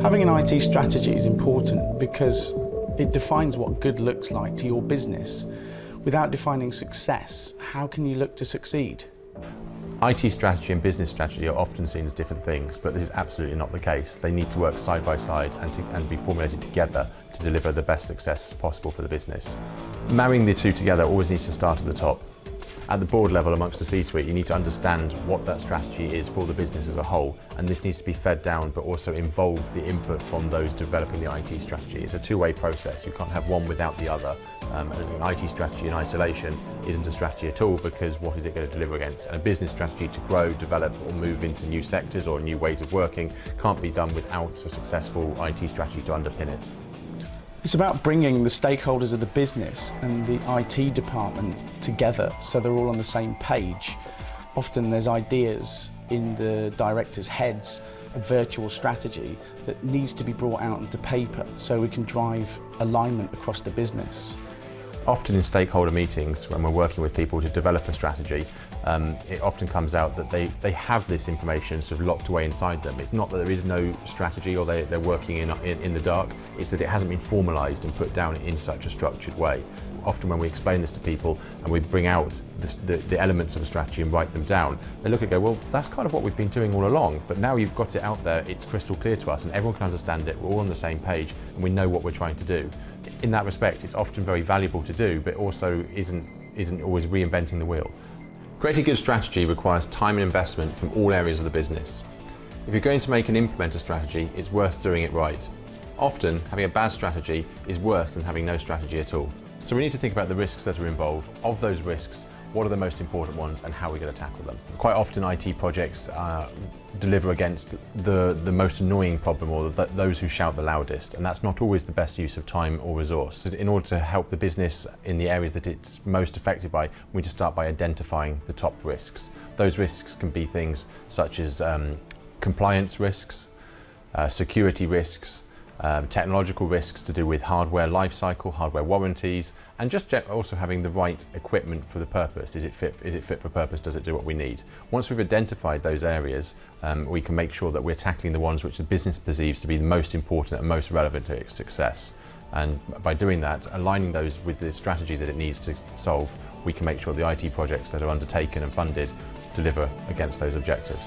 Having an IT strategy is important because it defines what good looks like to your business. Without defining success, how can you look to succeed? IT strategy and business strategy are often seen as different things, but this is absolutely not the case. They need to work side by side and be formulated together to deliver the best success possible for the business. Marrying the two together always needs to start at the top. At the board level, amongst the C-suite, you need to understand what that strategy is for the business as a whole, and this needs to be fed down but also involve the input from those developing the IT strategy. It's a two-way process. You can't have one without the other. An IT strategy in isolation isn't a strategy at all, because what is it going to deliver against? And a business strategy to grow, develop or move into new sectors or new ways of working can't be done without a successful IT strategy to underpin it. It's about bringing the stakeholders of the business and the IT department together so they're all on the same page. Often there's ideas in the directors' heads, a virtual strategy that needs to be brought out into paper so we can drive alignment across the business. Often in stakeholder meetings, when we're working with people to develop a strategy, it often comes out that they have this information sort of locked away inside them. It's not that there is no strategy or they're working in the dark, it's that it hasn't been formalised and put down in such a structured way. Often when we explain this to people and we bring out the elements of a strategy and write them down, they look and go, well, that's kind of what we've been doing all along, but now you've got it out there, it's crystal clear to us and everyone can understand it, we're all on the same page and we know what we're trying to do. In that respect, it's often very valuable to do, but also isn't always reinventing the wheel. Creating a good strategy requires time and investment from all areas of the business. If you're going to make and implement a strategy, it's worth doing it right. Often, having a bad strategy is worse than having no strategy at all. So we need to think about the risks that are involved. Of those risks, what are the most important ones and how we're going to tackle them. Quite often IT projects deliver against the most annoying problem or those who shout the loudest, and that's not always the best use of time or resource. So in order to help the business in the areas that it's most affected by, we need to start by identifying the top risks. Those risks can be things such as compliance risks, security risks, technological risks to do with hardware lifecycle, hardware warranties, and just also having the right equipment for the purpose. Is it fit for purpose? Does it do what we need? Once we've identified those areas, we can make sure that we're tackling the ones which the business perceives to be the most important and most relevant to its success. And by doing that, aligning those with the strategy that it needs to solve, we can make sure the IT projects that are undertaken and funded deliver against those objectives.